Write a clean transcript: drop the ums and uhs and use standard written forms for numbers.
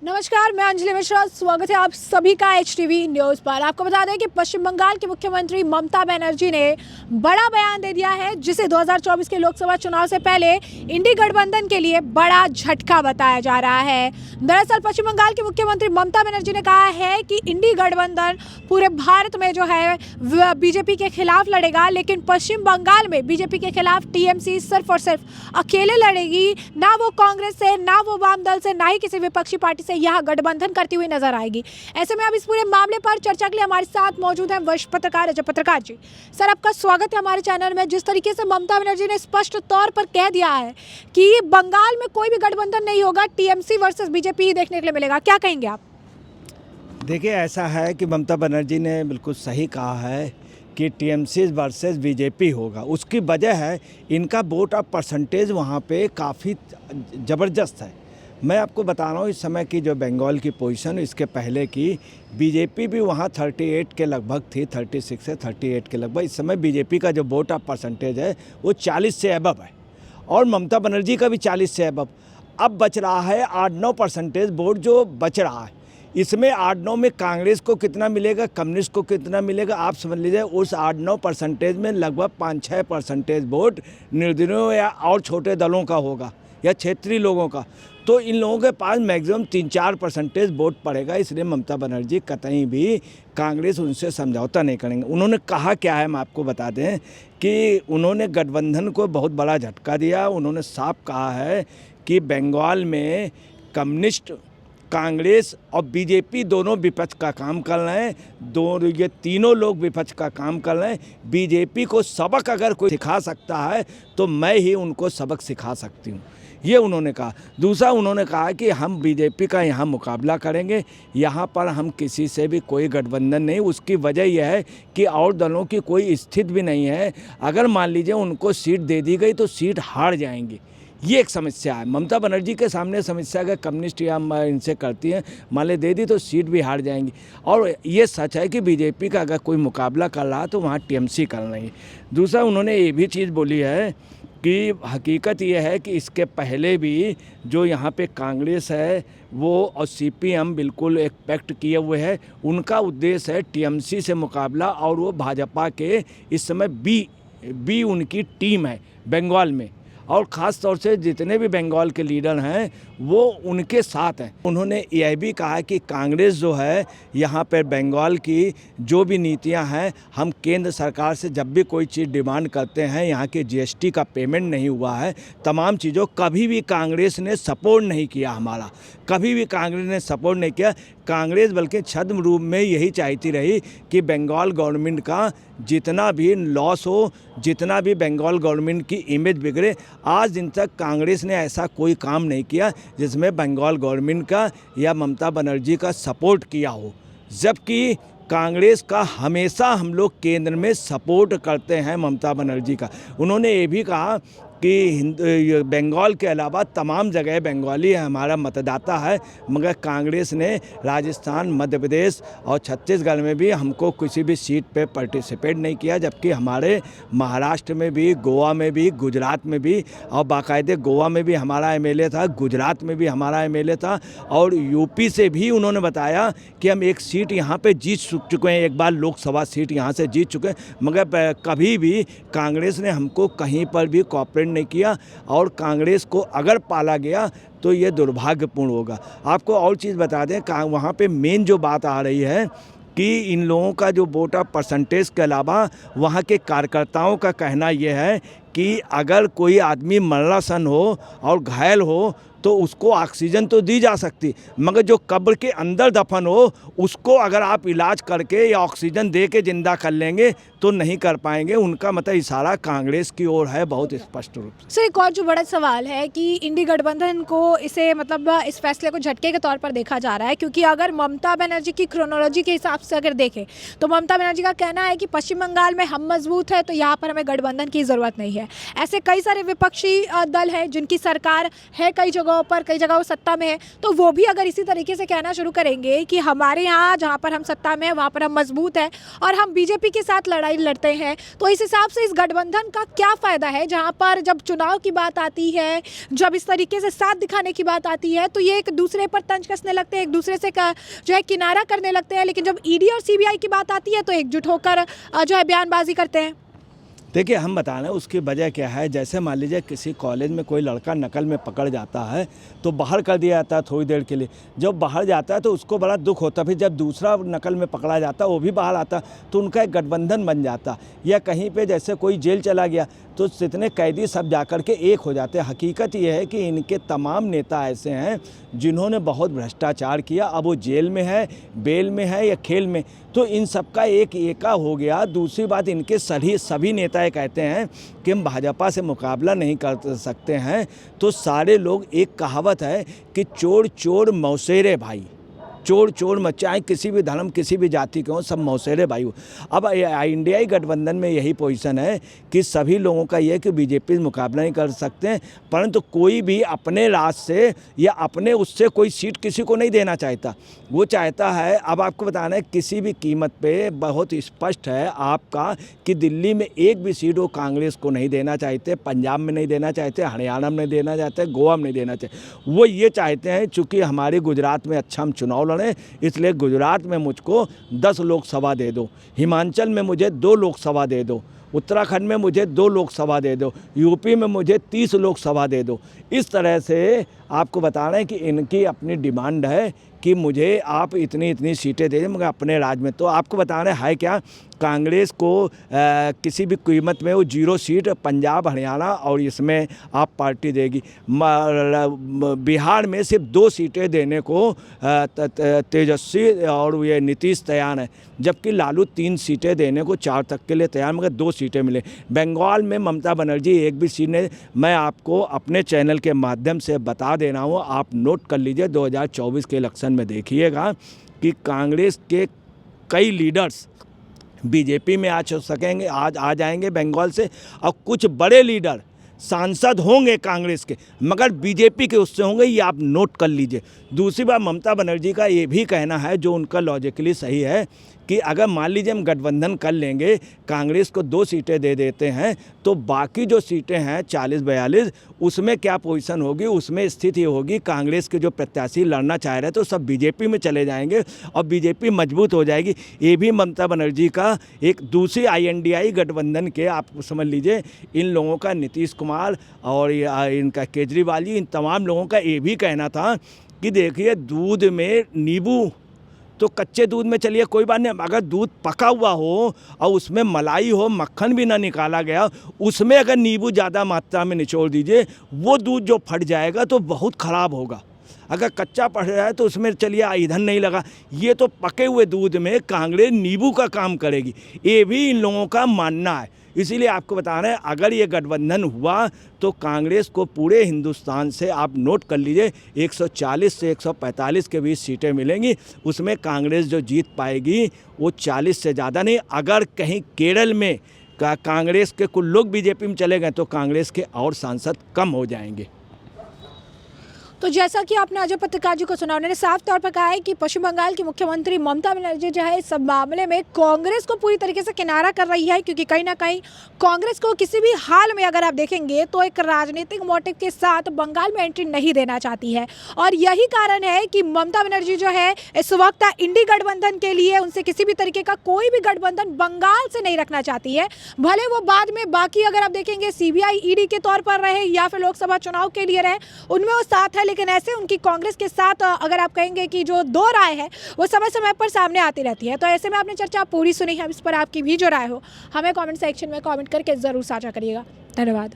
नमस्कार, मैं अंजलि मिश्रा। स्वागत है आप सभी का HTV न्यूज़ पर। आपको बता दें कि पश्चिम बंगाल की मुख्यमंत्री ममता बनर्जी ने बड़ा बयान दे दिया है, जिसे 2024 के लोकसभा चुनाव से पहले इंडी गठबंधन के लिए बड़ा झटका बताया जा रहा है। दरअसल पश्चिम बंगाल की मुख्यमंत्री ममता बनर्जी ने कहा है कि इंडी गठबंधन पूरे भारत में जो है बीजेपी के खिलाफ लड़ेगा, लेकिन पश्चिम बंगाल में बीजेपी के खिलाफ TMC सिर्फ और सिर्फ अकेले लड़ेगी। ना वो कांग्रेस से, ना वो वाम दल से, ना ही किसी विपक्षी पार्टी से यह गठबंधन करती हुई नजर आएगी। ऐसे में अब इस पूरे मामले पर चर्चा के लिए हमारे साथ मौजूद हैं वरिष्ठ पत्रकार अजय पत्रकार जी। सर, आपका स्वागत है हमारे चैनल में। जिस तरीके से ममता बनर्जी ने स्पष्ट तौर पर कह दिया है कि बंगाल में कोई भी गठबंधन नहीं होगा, TMC वर्सेस बीजेपी ही देखने के लिए मिलेगा, क्या कहेंगे आप? देखिए, ऐसा है कि ममता बनर्जी ने बिल्कुल सही कहा है कि TMC वर्सेस बीजेपी होगा। उसकी वजह है इनका वोट ऑफ परसेंटेज वहाँ पे काफ़ी ज़बरदस्त है। मैं आपको बता रहा हूँ इस समय की जो बंगाल की पोजीशन, इसके पहले की बीजेपी भी वहाँ 38 के लगभग थी, 36 से 38 के लगभग। इस समय बीजेपी का जो वोट ऑफ परसेंटेज है वो 40 से अबव है और ममता बनर्जी का भी 40 से अबव। अब बच रहा है 8-9% वोट जो बच रहा है। इसमें 8-9 में कांग्रेस को कितना मिलेगा, कम्युनिस्ट को कितना मिलेगा, आप समझ लीजिए। उस 8-9% में लगभग 5-6% वोट निर्दलीयों या और छोटे दलों का होगा या क्षेत्रीय लोगों का। तो इन लोगों के पास मैक्सिमम 3-4% वोट पड़ेगा। इसलिए ममता बनर्जी कतई भी कांग्रेस उनसे समझौता नहीं करेंगे। उन्होंने कहा क्या है, हम आपको बता दें कि उन्होंने गठबंधन को बहुत बड़ा झटका दिया। उन्होंने साफ कहा है कि बंगाल में कम्युनिस्ट, कांग्रेस और बीजेपी दोनों विपक्ष का काम कर रहे हैं। ये तीनों लोग विपक्ष का काम कर रहे हैं। बीजेपी को सबक अगर कोई सिखा सकता है तो मैं ही उनको सबक सिखा सकती हूँ, ये उन्होंने कहा। दूसरा, उन्होंने कहा कि हम बीजेपी का यहाँ मुकाबला करेंगे, यहाँ पर हम किसी से भी कोई गठबंधन नहीं। उसकी वजह यह है कि और दलों की कोई स्थिति भी नहीं है। अगर मान लीजिए उनको सीट दे दी गई तो सीट हार जाएंगी, ये एक समस्या है। ममता बनर्जी के सामने समस्या अगर कम्युनिस्ट या इनसे करती हैं, मान ले दे दी तो सीट भी हार जाएंगी। और ये सच है कि बीजेपी का अगर कोई मुकाबला कर रहा तो वहाँ TMC कर रही है। दूसरा, उन्होंने ये भी चीज़ बोली है कि हकीकत ये है कि इसके पहले भी जो यहाँ पे कांग्रेस है वो और CPM बिल्कुल एक पैक्ट किए हुए है। उनका उद्देश्य है TMC से मुकाबला, और वो भाजपा के इस समय बी उनकी टीम है बंगाल में, और ख़ास तौर से जितने भी बंगाल के लीडर हैं वो उनके साथ हैं। उन्होंने यह भी कहा कि कांग्रेस जो है यहाँ पर बंगाल की जो भी नीतियां हैं, हम केंद्र सरकार से जब भी कोई चीज़ डिमांड करते हैं, यहाँ के GST का पेमेंट नहीं हुआ है, तमाम चीज़ों कभी भी कांग्रेस ने सपोर्ट नहीं किया हमारा, कभी भी कांग्रेस ने सपोर्ट नहीं किया। कांग्रेस बल्कि छद्म रूप में यही चाहती रही कि बंगाल गवर्नमेंट का जितना भी लॉस हो, जितना भी बंगाल गवर्नमेंट की इमेज बिगड़े। आज दिन तक कांग्रेस ने ऐसा कोई काम नहीं किया जिसमें बंगाल गवर्नमेंट का या ममता बनर्जी का सपोर्ट किया हो, जबकि कांग्रेस का हमेशा हम लोग केंद्र में सपोर्ट करते हैं ममता बनर्जी का। उन्होंने ये भी कहा कि बंगाल के अलावा तमाम जगह बंगाली हमारा मतदाता है, मगर कांग्रेस ने राजस्थान, मध्य प्रदेश और छत्तीसगढ़ में भी हमको किसी भी सीट पे पार्टिसिपेट नहीं किया, जबकि हमारे महाराष्ट्र में भी, गोवा में भी, गुजरात में भी, और बाकायदे गोवा में भी हमारा MLA था, गुजरात में भी हमारा MLA था, और यूपी से भी उन्होंने बताया कि हम एक सीट यहाँ पर जीत चुके हैं, एक बार लोकसभा सीट यहाँ से जीत चुके हैं। मगर कभी भी कांग्रेस ने हमको कहीं पर भी कॉपरेट नहीं किया, और कांग्रेस को अगर पाला गया तो ये दुर्भाग्यपूर्ण होगा। आपको और चीज़ बता दें, वहाँ पे मेन जो बात आ रही है कि इन लोगों का जो वोट ऑफ परसेंटेज के अलावा वहाँ के कार्यकर्ताओं का कहना यह है कि अगर कोई आदमी मरणासन हो और घायल हो तो उसको ऑक्सीजन तो दी जा सकती, मगर जो कब्र के अंदर दफन हो उसको अगर आप इलाज करके या ऑक्सीजन दे के ज़िंदा कर लेंगे तो नहीं कर पाएंगे। उनका मतलब इशारा कांग्रेस की ओर है बहुत स्पष्ट रूप से। सर, एक और जो बड़ा सवाल है कि इंडी गठबंधन को इसे मतलब इस फैसले को झटके के तौर पर देखा जा रहा है, क्योंकि अगर ममता बनर्जी की क्रोनोलॉजी के हिसाब से अगर देखें तो ममता बनर्जी का कहना है कि पश्चिम बंगाल में हम मजबूत है तो यहाँ पर हमें गठबंधन की ज़रूरत नहीं है। ऐसे कई सारे विपक्षी दल हैं जिनकी सरकार है कई जगहों जगहों पर, कई जगहों सत्ता में है, तो वो भी अगर इसी तरीके से कहना शुरू करेंगे कि हमारे यहाँ जहाँ पर हम सत्ता में हैं वहाँ पर हम मजबूत हैं और हम बीजेपी के साथ लड़ाई लड़ते हैं, तो इस हिसाब से इस गठबंधन का क्या फ़ायदा है? जहाँ पर जब चुनाव की बात आती है, जब इस तरीके से साथ दिखाने की बात आती है, तो ये एक दूसरे पर तंज कसने लगते हैं, एक दूसरे से जो है किनारा करने लगते हैं, लेकिन जब ईडी और सीबीआई की बात आती है तो एकजुट होकर जो है बयानबाजी करते हैं। देखिए, हम बता रहे हैं उसकी वजह क्या है। जैसे मान लीजिए किसी कॉलेज में कोई लड़का नकल में पकड़ जाता है तो बाहर कर दिया जाता है थोड़ी देर के लिए। जब बाहर जाता है तो उसको बड़ा दुख होता है, फिर जब दूसरा नकल में पकड़ा जाता है वो भी बाहर आता तो उनका एक गठबंधन बन जाता। या कहीं पे जैसे कोई जेल चला गया तो जितने कैदी सब जाकर के एक हो जाते हैं। हकीकत ये है कि इनके तमाम नेता ऐसे हैं जिन्होंने बहुत भ्रष्टाचार किया, अब वो जेल में है, बेल में है या खेल में, तो इन सबका एक एका हो गया। दूसरी बात, इनके सभी नेता ये कहते हैं कि हम भाजपा से मुकाबला नहीं कर सकते हैं, तो सारे लोग, एक कहावत है कि चोर चोर मौसेरे भाई, चोर चोर चाहे किसी भी धर्म किसी भी जाति के हों, सब मौसेरे भाई हो। अब इंडियाई गठबंधन में यही पोजीशन है कि सभी लोगों का ये है कि बीजेपी से मुकाबला नहीं कर सकते हैं, परंतु कोई भी अपने राज से या अपने उससे कोई सीट किसी को नहीं देना चाहता। वो चाहता है, अब आपको बताना है किसी भी कीमत पे बहुत स्पष्ट है आपका कि दिल्ली में एक भी सीट वो कांग्रेस को नहीं देना चाहते, पंजाब में नहीं देना चाहते, हरियाणा में नहीं देना चाहते, गोवा में नहीं देना चाहते। वो ये चाहते हैं चूँकि हमारे गुजरात में अच्छा हम चुनाव लड़ें, इसलिए गुजरात में मुझको 10 लोकसभा दे दो, हिमाचल में मुझे 2 लोकसभा दे दो, उत्तराखंड में मुझे 2 लोकसभा दे दो, यूपी में मुझे 30 लोकसभा दे दो। इस तरह से आपको बता रहे हैं कि इनकी अपनी डिमांड है कि मुझे आप इतनी इतनी सीटें दे दें मगर अपने राज्य में। तो आपको बता रहे हैं क्या, कांग्रेस को किसी भी कीमत में वो 0 सीट पंजाब, हरियाणा और इसमें आप पार्टी देगी। बिहार में सिर्फ 2 सीटें देने को तेजस्वी और ये नीतीश तैयार हैं, जबकि लालू 3 सीटें देने को 4 तक के लिए तैयार, मगर 2 सीटें मिले। बंगाल में ममता बनर्जी एक भी सीट नहीं। मैं आपको अपने चैनल के माध्यम से बता दे रहा हूँ, आप नोट कर लीजिए, 2024 के इलेक्शन में देखिएगा कि कांग्रेस के कई लीडर्स बीजेपी में आ सकेंगे, आज आ जाएंगे बंगाल से, और कुछ बड़े लीडर सांसद होंगे कांग्रेस के मगर बीजेपी के उससे होंगे, ये आप नोट कर लीजिए। दूसरी बात, ममता बनर्जी का ये भी कहना है जो उनका लॉजिकली सही है कि अगर मान लीजिए हम गठबंधन कर लेंगे, कांग्रेस को 2 सीटें दे देते हैं, तो बाकी जो सीटें हैं 40-42 उसमें क्या पोजीशन होगी, उसमें स्थिति होगी कांग्रेस के जो प्रत्याशी लड़ना चाह रहे थे तो सब बीजेपी में चले जाएंगे और बीजेपी मजबूत हो जाएगी। ये भी ममता बनर्जी का एक दूसरी INDI गठबंधन के, आप समझ लीजिए इन लोगों का, नीतीश कुमार और इनका केजरीवाल जी, इन तमाम लोगों का ये भी कहना था कि देखिए दूध में नींबू, तो कच्चे दूध में चलिए कोई बात नहीं, अगर दूध पका हुआ हो और उसमें मलाई हो, मक्खन भी ना निकाला गया, उसमें अगर नींबू ज़्यादा मात्रा में निचोड़ दीजिए, वो दूध जो फट जाएगा तो बहुत ख़राब होगा। अगर कच्चा पड़ रहा है तो उसमें चलिए ईंधन नहीं लगा, ये तो पके हुए दूध में कांग्रेस नींबू का काम करेगी, ये भी इन लोगों का मानना है। इसीलिए आपको बता रहे हैं अगर ये गठबंधन हुआ तो कांग्रेस को पूरे हिंदुस्तान से, आप नोट कर लीजिए, 140 से 145 के बीच सीटें मिलेंगी। उसमें कांग्रेस जो जीत पाएगी वो 40 से ज़्यादा नहीं। अगर कहीं केरल में कांग्रेस के कुछ लोग बीजेपी में चले गए तो कांग्रेस के और सांसद कम हो जाएंगे। तो जैसा कि आपने अजय पत्रकार जी को सुना, उन्होंने साफ तौर पर कहा है कि पश्चिम बंगाल की मुख्यमंत्री ममता बनर्जी जो है इस मामले में कांग्रेस को पूरी तरीके से किनारा कर रही है, क्योंकि कहीं ना कहीं कांग्रेस को किसी भी हाल में अगर आप देखेंगे तो एक राजनीतिक मोटिव के साथ बंगाल में एंट्री नहीं देना चाहती है। और यही कारण है कि ममता बनर्जी जो है इस वक्त इंडी गठबंधन के लिए, उनसे किसी भी तरीके का कोई भी गठबंधन बंगाल से नहीं रखना चाहती है। भले वो बाद में बाकी अगर आप देखेंगे CBI ED के तौर पर रहे या फिर लोकसभा चुनाव के लिए रहे, उनमें वो साथ है, लेकिन ऐसे उनकी कांग्रेस के साथ अगर आप कहेंगे कि जो 2 राय है वो समय समय पर सामने आती रहती है। तो ऐसे में आपने चर्चा पूरी सुनी है, इस पर आपकी भी जो राय हो हमें कमेंट सेक्शन में कमेंट करके ज़रूर साझा करिएगा। धन्यवाद।